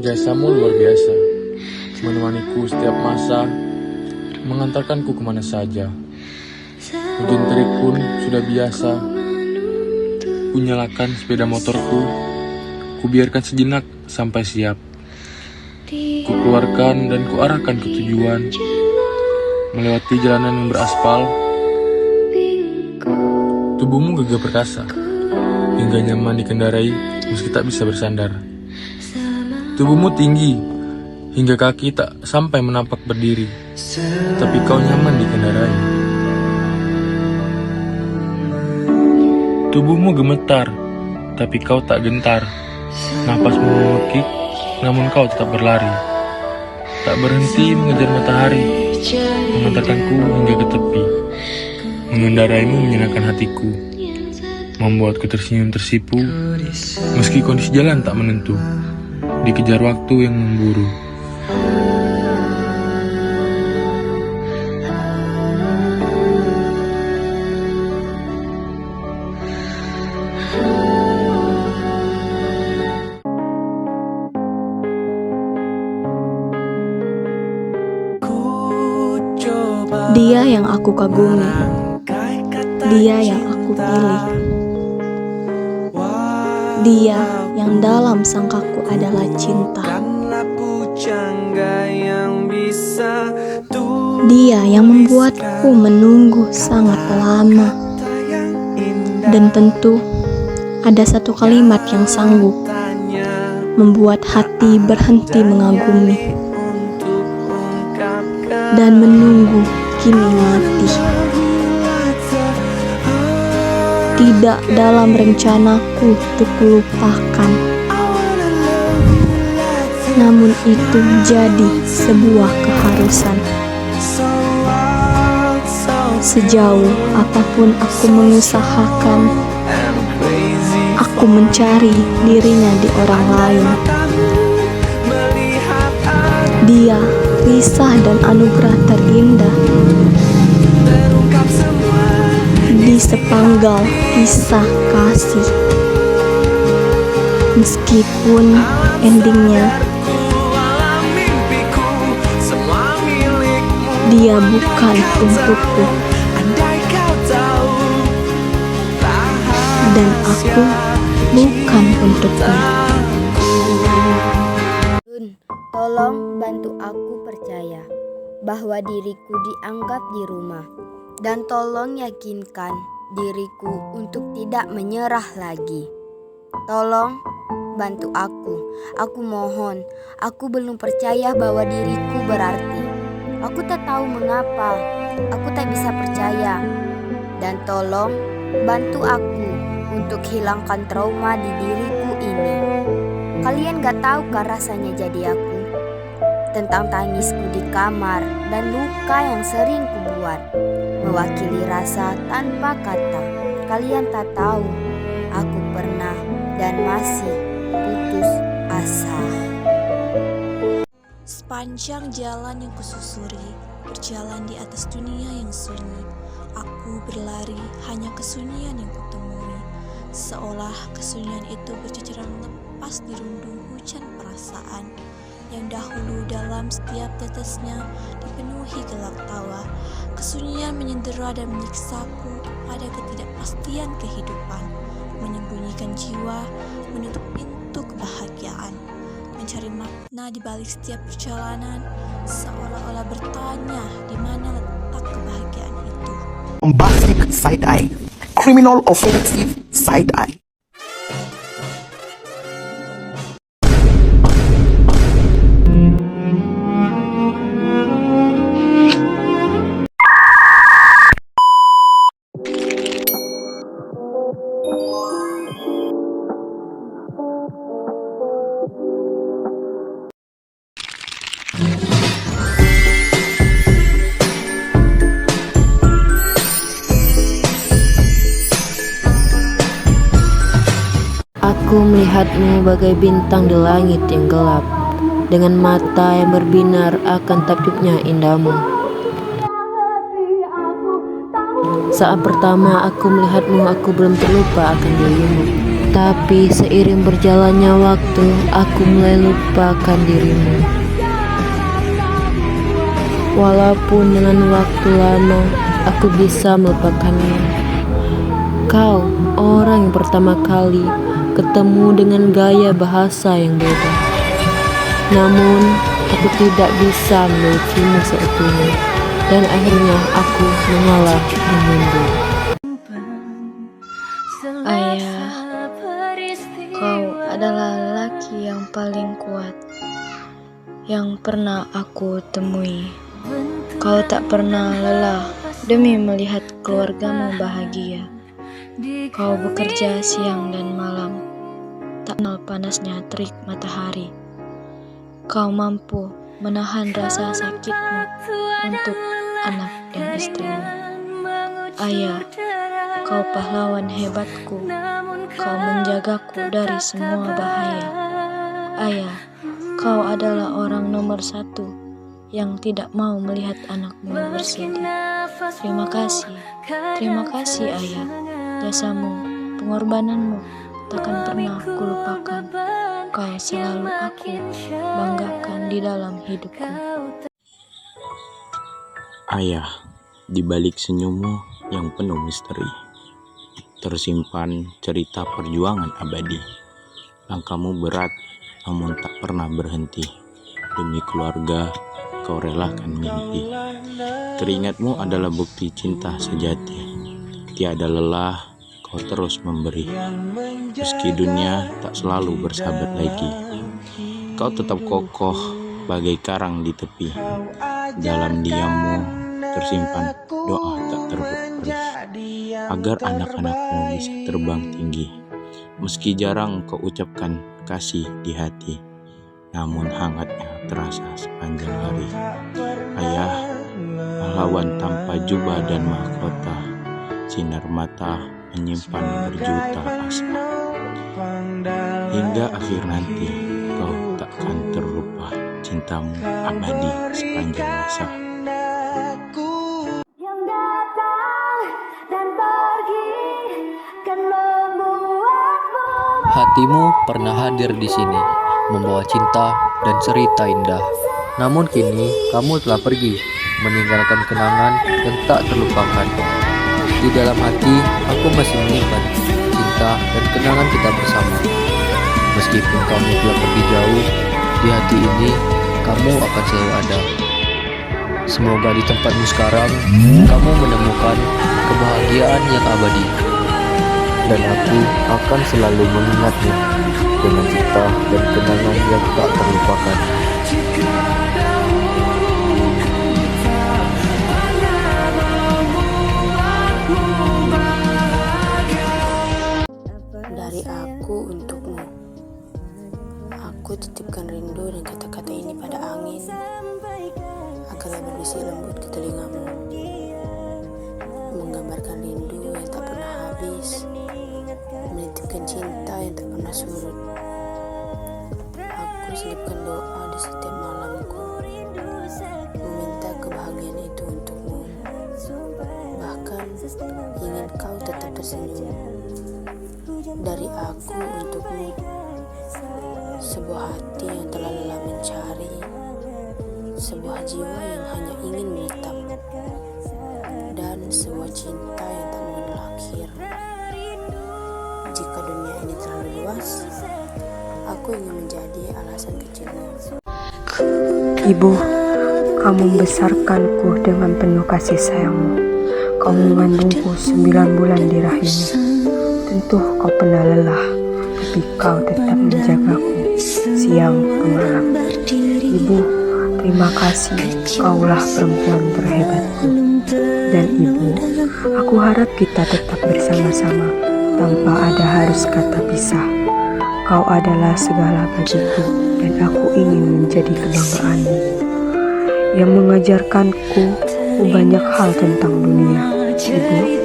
Jasamu luar biasa, menemaniku setiap masa, mengantarkanku kemana saja. Hujan terik pun sudah biasa. Ku nyalakan sepeda motorku, ku biarkan sejenak sampai siap. Ku keluarkan dan ku arahkan ke tujuan, melewati jalanan yang beraspal. Tubuhmu gagah perkasa, hingga nyaman dikendarai meski tak bisa bersandar. Tubuhmu tinggi, hingga kaki tak sampai menapak berdiri, tapi kau nyaman dikendarai. Tubuhmu gemetar, tapi kau tak gentar. Napasmu mengekik, namun kau tetap berlari. Tak berhenti mengejar matahari, mengantarkanku hingga ke tepi. Mengendaraimu menyenangkan hatiku, membuatku tersenyum tersipu, meski kondisi jalan tak menentu. Dikejar waktu yang memburu. Dia yang aku kagumi, dia yang aku pilih, dia yang dalam sangkaku adalah cinta. Dia yang membuatku menunggu sangat lama. Dan tentu ada satu kalimat yang sanggup membuat hati berhenti mengagumi dan menunggu kini mati. Tidak dalam rencanaku untuk lupakan, namun itu jadi sebuah keharusan. Sejauh apapun aku mengusahakan, aku mencari dirinya di orang lain. Dia kisah dan anugerah terindah di sepanggal kisah kasih. Meskipun endingnya dia bukan untukku, dan aku bukan untuknya. Tolong bantu aku percaya bahwa diriku dianggap di rumah, dan tolong yakinkan diriku untuk tidak menyerah lagi. Tolong bantu aku mohon. Aku belum percaya bahwa diriku berarti. Aku tak tahu mengapa aku tak bisa percaya, dan tolong bantu aku untuk hilangkan trauma di diriku ini. Kalian gak tahu kan rasanya jadi aku, tentang tangisku di kamar dan luka yang sering kubuat, mewakili rasa tanpa kata. Kalian tak tahu, aku pernah dan masih putus asa. Sepanjang jalan yang kususuri, berjalan di atas dunia yang sunyi, aku berlari hanya kesunyian yang kutemui. Seolah kesunyian itu berceceran lepas dirundung hujan perasaan, yang dahulu dalam setiap tetesnya dipenuhi gelak tawa. Kesunyian menyendera dan menyiksaku pada ketidakpastian kehidupan, menyembunyikan jiwa, menutup pintu kebahagiaan, mencari makna di balik setiap perjalanan, seolah-olah bertanya di mana letak kebahagiaan itu. Bombastic side-eye, criminal offensive side-eye. Aku melihatmu bagai bintang di langit yang gelap, dengan mata yang berbinar akan takjubnya indahmu. Saat pertama aku melihatmu, aku belum terlupa akan dirimu. Tapi seiring berjalannya waktu, aku mulai lupakan dirimu. Walaupun dengan waktu lama, aku bisa melupakanmu. Kau orang yang pertama kali ketemu dengan gaya bahasa yang beda. Namun, aku tidak bisa memilikimu seutuhnya, dan akhirnya aku mengalah dan mundur. Ayah, kau adalah lelaki yang paling kuat yang pernah aku temui. Kau tak pernah lelah demi melihat keluargamu bahagia. Kau bekerja siang dan malam, tak kenal panasnya terik matahari. Kau mampu menahan rasa sakitmu untuk anak dan istrimu. Ayah, kau pahlawan hebatku. Kau menjagaku dari semua bahaya. Ayah, kau adalah orang nomor 1 yang tidak mau melihat anakmu bersedih. Terima kasih ayah. Jasamu, pengorbananmu takkan pernah kulupakan. Kau selalu aku banggakan di dalam hidupku. Ayah, di balik senyummu yang penuh misteri, tersimpan cerita perjuangan abadi. Langkahmu berat, namun tak pernah berhenti. Demi keluarga, kau relakan mimpi. Keringatmu adalah bukti cinta sejati. Tiada lelah, kau terus memberi. Meski dunia tak selalu bersahabat lagi, kau tetap kokoh bagai karang di tepi. Dalam diammu tersimpan doa tak terputus, agar anak-anakmu bisa terbang tinggi. Meski jarang kau ucapkan kasih di hati, namun hangatnya terasa sepanjang hari. Ayah, pahlawan tanpa jubah dan mahkota, sinar mata menyimpan berjuta asa. Hingga akhir nanti kau takkan terlupa, cintamu abadi sepanjang masa. Hatimu pernah hadir di sini, membawa cinta dan cerita indah. Namun kini kamu telah pergi, meninggalkan kenangan yang tak terlupakan. Di dalam hati, aku masih menyimpan cinta dan kenangan kita bersama. Meskipun kamu telah pergi jauh, di hati ini kamu akan selalu ada. Semoga di tempatmu sekarang, kamu menemukan kebahagiaan yang abadi. Dan aku akan selalu mengingatmu dengan cinta dan kenangan yang tak terlupakan. Dari aku untukmu, aku titipkan rindu dan kata-kata ini pada angin, agarlah berbisik lembut ke telingamu, menggambarkan rindu yang tak pernah habis, menitipkan cinta yang tak pernah surut. Aku selipkan doa di setiap malamku, meminta kebahagiaan itu untukmu, bahkan ingin kau tetap tersenyum. Dari aku untukmu, sebuah hati yang telah lelah mencari, sebuah jiwa yang hanya ingin menetap, dan sebuah cinta yang tak mengenal akhir. Jika dunia ini terlalu luas, aku ingin menjadi alasan kecilmu. Ibu, kamu membesarkanku dengan penuh kasih sayangmu. Kau mengandungku 9 bulan di rahimmu. Tentu kau pernah lelah, tapi kau tetap menjagaku siang ke malam. Ibu, terima kasih, kaulah perempuan terhebatku. Dan ibu, aku harap kita tetap bersama-sama tanpa ada harus kata pisah. Kau adalah segala bagiku, dan aku ingin menjadi kebanggaanmu yang mengajarkanku mengajarku banyak hal tentang dunia.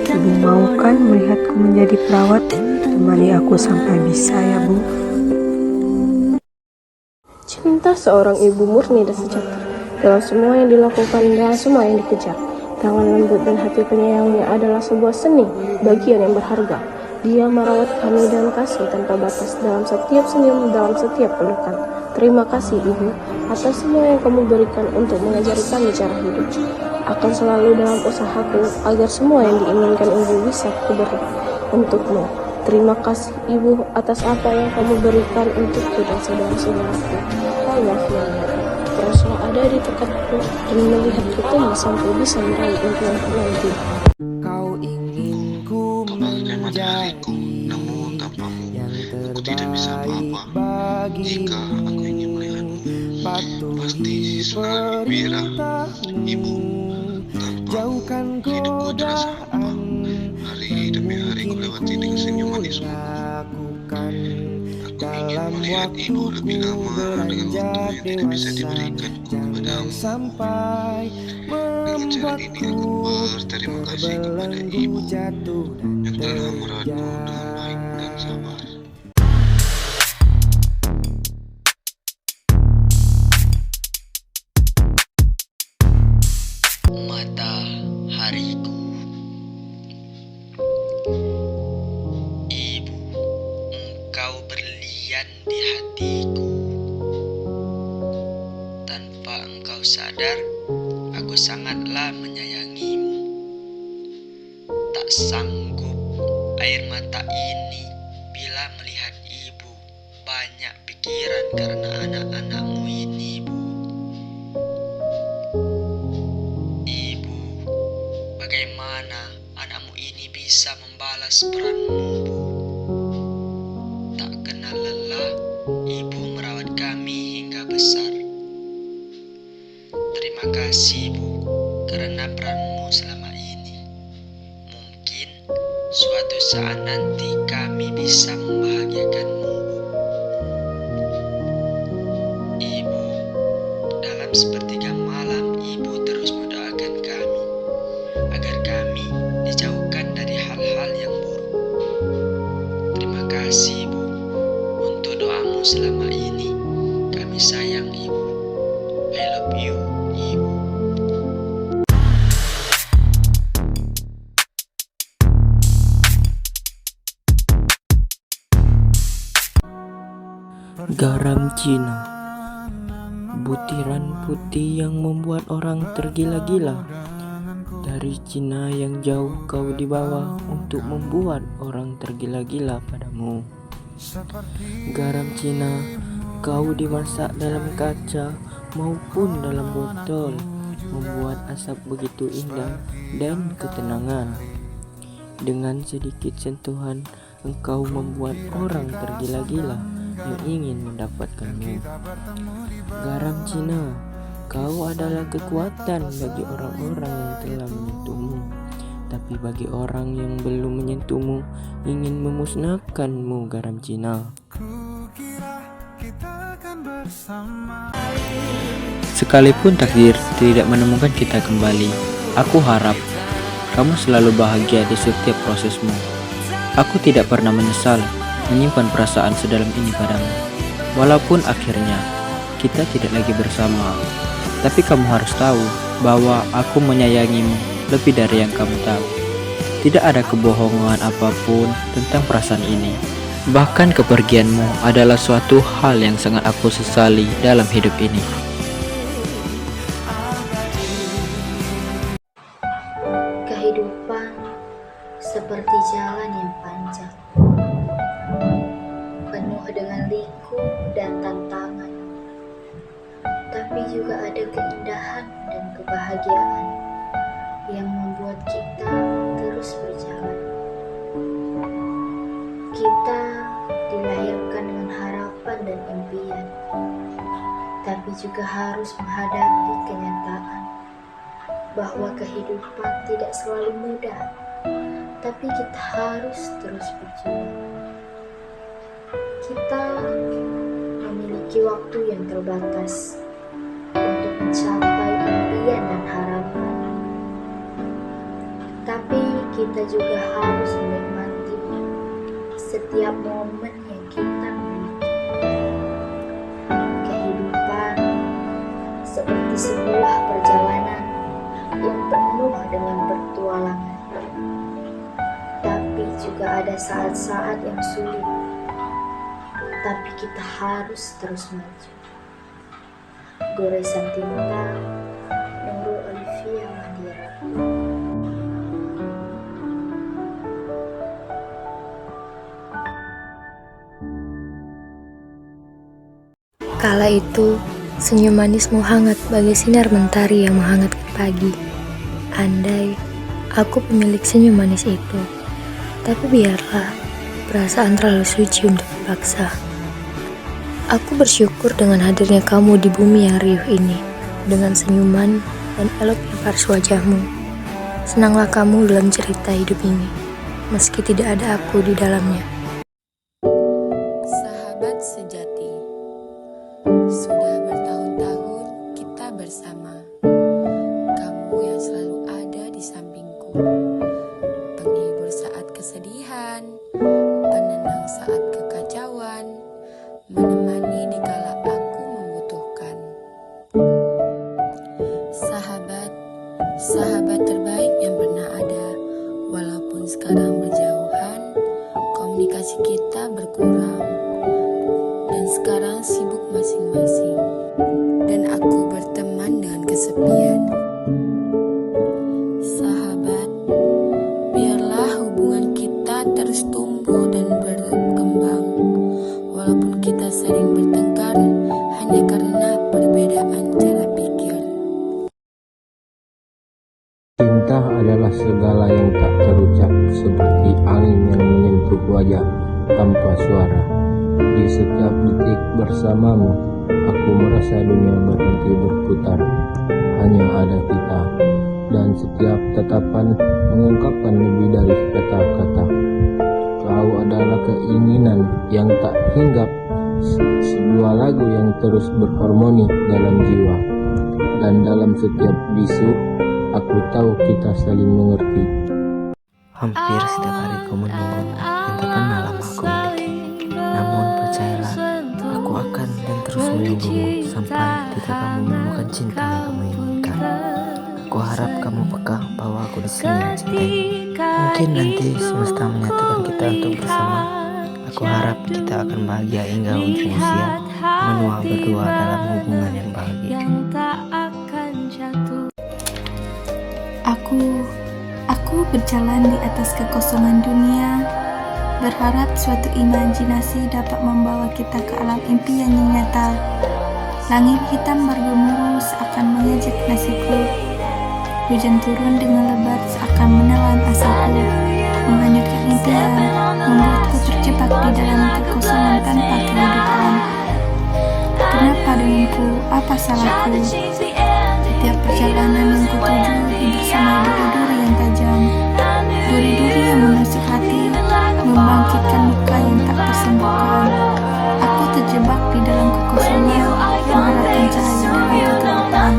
Ibu mau kan melihatku menjadi perawat? Temani aku sampai bisa ya, Bu. Cinta seorang ibu murni dan sejati dalam semua yang dilakukan dan semua yang dikejar. Tangan lembut dan hati penyayangnya adalah sebuah seni, bagian yang berharga. Dia merawat kami dengan kasih tanpa batas dalam setiap senyum, dalam setiap pelukan. Terima kasih Ibu atas semua yang kamu berikan untuk mengajari kami cara hidup. Akan selalu dalam usahaku agar semua yang diinginkan Ibu bisa kuberi untukmu. Terima kasih Ibu atas apa yang kamu berikan untukku dan saudara-saudaraku. Allah yang teruslah ada di dekatku dan melihat kita sampai bisa meraih impianku nanti. Kau ingin ku menjadi namun tanpamu yang aku tidak bisa apa-apa. Jika aku ingin melihatmu, pasti selalu bira ibu. jauhkan Hidupku terasa hampa. Hari demi hari ku lewati dengan senyum manismu. Aku ingin melihat ibu lebih lama dengan waktu yang tidak bisa diberikan kepadamu. Dengan cara ini aku berterima kasih kepada ibu yang telah merawatku dengan baik dan sabar. Matahariku, Ibu, engkau berlian di hatiku. Tanpa engkau sadar, aku sangatlah menyayangimu. Tak sanggup air mata ini bila melihat ibu. Banyak pikiran karena anak-anakmu ini, Bu. Ibu, bagaimana anakmu ini bisa membalas peranmu, Bu? Tak kenal lelah, ibu merawat kami hingga besar. Terima kasih, Bu, karena peranmu selama ini. Mungkin suatu saat nanti kami bisa membahagiakanmu, Bu. Ibu, dalam sepertiga malam ibu terus mendoakan kami agar kami dijauhkan dari hal-hal yang buruk. Terima kasih, Bu, untuk doamu selama ini. Kami sayang Ibu. I love you, Ibu. Garam Cina, butiran putih yang membuat orang tergila-gila. Dari Cina yang jauh kau dibawa untuk membuat orang tergila-gila padamu. Garam Cina, kau dimasak dalam kaca maupun dalam botol, membuat asap begitu indah dan ketenangan. Dengan sedikit sentuhan, engkau membuat orang tergila-gila yang ingin mendapatkanmu. Garam Cina, kau adalah kekuatan bagi orang-orang yang telah menyentuhmu. Tapi bagi orang yang belum menyentuhmu, ingin memusnahkanmu, garam Cina. Sekalipun takdir tidak menemukan kita kembali, aku harap kamu selalu bahagia di setiap prosesmu. Aku tidak pernah menyesal menyimpan perasaan sedalam ini padamu. Walaupun akhirnya kita tidak lagi bersama, tapi kamu harus tahu bahwa aku menyayangimu lebih dari yang kamu tahu. Tidak ada kebohongan apapun tentang perasaan ini. Bahkan kepergianmu adalah suatu hal yang sangat aku sesali dalam hidup ini. Kehidupan seperti jalan yang panjang, penuh dengan liku dan tantangan, tapi juga ada keindahan dan kebahagiaan yang membuat kita terus berjalan. Kita dilahirkan dengan harapan dan impian, tapi juga harus menghadapi kenyataan bahwa kehidupan tidak selalu mudah, tapi kita harus terus berjuang. Kita memiliki waktu yang terbatas untuk mencapai impian dan harapan, Tapi kita juga harus menikmati setiap momen yang kita miliki. Kehidupan seperti sebuah perjalanan yang penuh dengan pertualangan. Tapi juga ada saat-saat yang sulit. Tapi kita harus terus maju. Goresan Tinta, Nurul Olivia Mandira. Kala itu, senyum manismu hangat bagai sinar mentari yang menghangatkan pagi. Andai aku pemilik senyum manis itu, tapi biarlah perasaan terlalu suci untuk dipaksa. Aku bersyukur dengan hadirnya kamu di bumi yang riuh ini, dengan senyuman dan eloknya paras wajahmu. Senanglah kamu dalam cerita hidup ini, meski tidak ada aku di dalamnya. Sahabat sejati, sudah bertahun-tahun kita bersama. Kamu yang selalu ada di sampingku, penghibur saat kesedihan, penenang saat kekacauan, menemani di kala aku membutuhkan. Sahabat terbaik yang pernah ada. Walaupun sekarang berjauhan, komunikasi kita berkurang, dan sekarang sibuk masing-masing, dan aku berteman dengan kesepian. Sahabat, biarlah hubungan kita terus tumbuh dan berkembang, walaupun kita sering bertengkar hanya karena perbedaan cara pikir. Cinta adalah segala yang tak terucap, seperti angin yang menyentuh wajah tanpa suara. Di setiap detik bersamamu, aku merasa dunia berhenti berputar. Hanya ada kita, dan setiap tatapan mengungkapkan lebih dari kata-kata. Kau adalah keinginan yang tak hinggap, sebuah lagu yang terus berharmoni dalam jiwa. Dan dalam setiap bisu, aku tahu kita saling mengerti. Hampir setiap hari kau menunggumu yang tak pernah lama aku miliki. Namun percayalah, aku akan dan terus menunggumu sampai ketika kamu menemukan cinta yang kamu inginkan. Aku harap kamu peka bahwa aku di sini mencintaimu. Mungkin nanti semesta menyatukan kita untuk bersama. Aku harap kita akan bahagia hingga ujung usia, menua berdua dalam hubungan yang bahagia. Aku berjalan di atas kekosongan dunia, berharap suatu imajinasi dapat membawa kita ke alam impian yang nyata. Langit hitam bergemuruh seakan mengejek nasibku. Hujan turun dengan lebat seakan menelan asaku, menghanyutkan impian, membuatku terjebak di dalam kekosongan tanpa kehidupan. Kenapa denganku? Apa salahku? Setiap perjalanan yang kutuju bersama duri-duri yang tajam, duri-duri yang menusuk hati, membangkitkan luka yang tak tersembuhkan. Aku terjebak di dalam kekosongan, mengharapkan cahaya dalam kegelapan.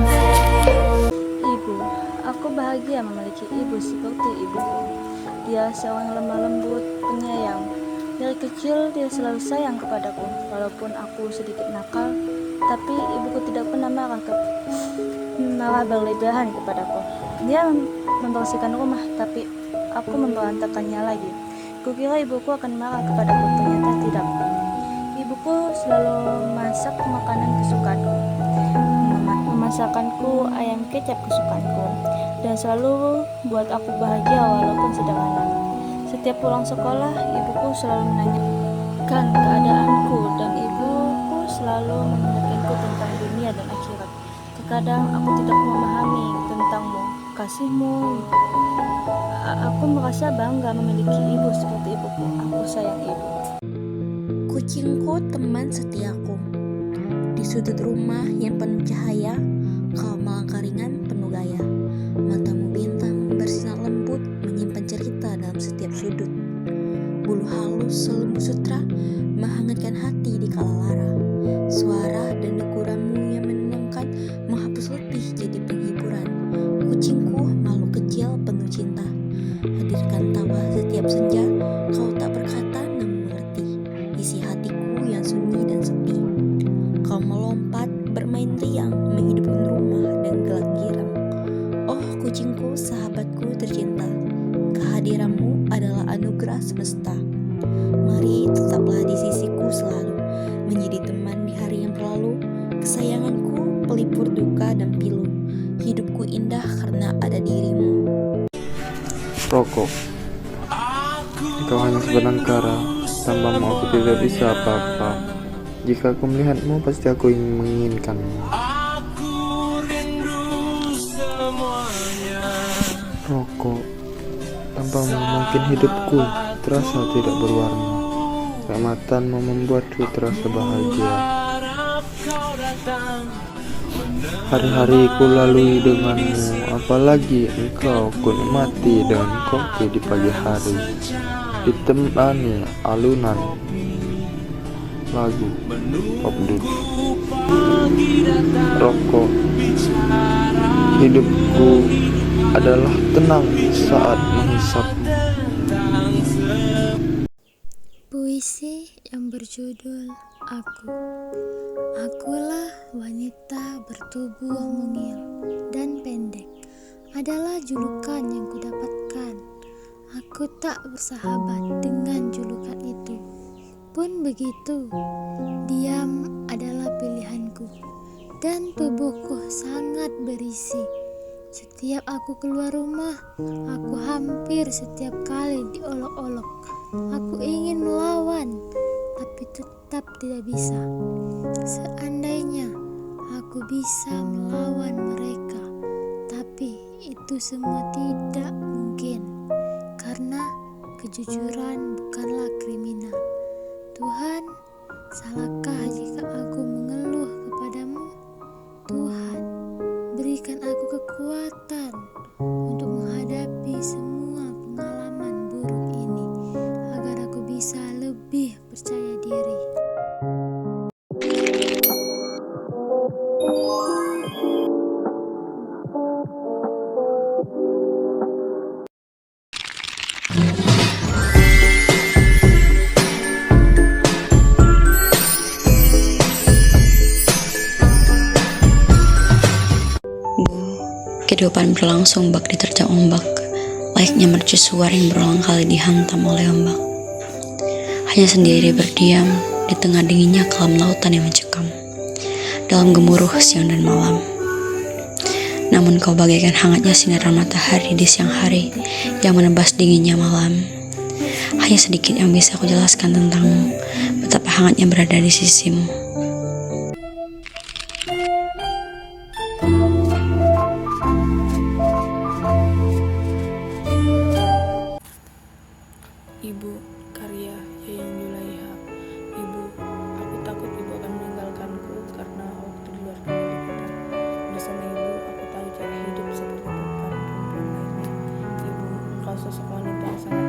Ibu, aku bahagia memiliki ibu seperti ibuku. Dia seorang lemah lembut, penyayang. Dari kecil dia selalu sayang kepadaku, walaupun aku sedikit nakal, tapi ibuku tidak pernah marah berlebihan kepadaku. Dia membersihkan rumah, tapi aku memberantakannya lagi. Kukira ibuku akan marah kepadaku, ternyata tidak. Ibuku selalu masak makanan kesukaanku, memasakkanku ayam kecap kesukaanku, dan selalu buat aku bahagia walaupun sederhana. Setiap pulang sekolah, ibuku selalu menanyakan keadaanku, dan ibuku selalu mengingatkanku tentang dunia dan akhirat. Terkadang aku tidak memahami tentangmu, kasihmu. Aku merasa bangga memiliki ibu seperti ibuku. Aku sayang ibu. Kucingku teman setiaku. Di sudut rumah yang penuh cahaya, kau melangkah ringan penuh gaya. Matamu bintang bersinar lembut, menyimpan cerita dalam setiap sudut. Bulu halus selembu sutra, menghangatkan hati di kala lara. Suara dan dekuranmu yang menenangkan, menghapus letih jadi penghiburan. Kucingku makhluk kecil penuh cinta, Hadirkan tawa setiap senja, kau tak berkata namun mengerti isi hatiku yang sunyi dan sepi. Kau melompat, bermain riang, menghidupkan rumah dan gelak girang. Oh kucingku, sahabatku tercinta, kehadiranmu adalah anugerah semesta. Mari tetaplah di sisiku selalu, menjadi teman di hari yang berlalu. Kesayanganku, pelipur duka dan pilu. Hidupku indah karena ada dirimu. Rokok, kau hanya sebenang kara, tanpamu aku tidak bisa apa-apa. Jika aku melihatmu, pasti aku ingin menginginkanmu. Rokok, tanpamu mungkin hidupku terasa tidak berwarna. Kenikmatanmu membuatku terasa bahagia. Hari-hari ku lalui denganmu, apalagi engkau ku nikmati dengan kopi di pagi hari, ditemani alunan lagu pop dulu. Rokok, hidupku adalah tenang saat menghisapmu. Puisi yang berjudul Aku. Akulah wanita bertubuh mungil dan pendek, adalah julukan yang kudapatkan. Aku tak bersahabat dengan julukan itu. Pun begitu, diam adalah pilihanku, dan tubuhku sangat berisi. Setiap aku keluar rumah, aku hampir setiap kali diolok-olok. Aku ingin melawan, tapi tetap tidak bisa. Seandainya aku bisa melawan mereka, tapi itu semua tidak mungkin, karena kejujuran bukanlah kriminal. Tuhan, salahkah jika aku mengeluh kepadamu? Tuhan, berikan aku kekuatan untuk menghadapi semua pengalaman buruk ini, agar aku bisa lebih percaya diri. Kehidupan berlangsung bak diterjang ombak, layaknya mercusuar yang berulang kali dihantam oleh ombak. Hanya sendiri berdiam di tengah dinginnya kelam lautan yang mencekam, dalam gemuruh siang dan malam. Namun kau bagaikan hangatnya sinaran matahari di siang hari yang menebas dinginnya malam. Hanya sedikit yang bisa aku jelaskan tentangmu, betapa hangatnya berada di sisimu. Ibu, karya Yayan Julaiha. Ibu, aku takut ibu akan meninggalkanku karena waktu di luar kendali kita. Bersama ibu, aku tahu cara hidup seperti perempuan lainnya. Ibu, kau sosok wanita yang sangat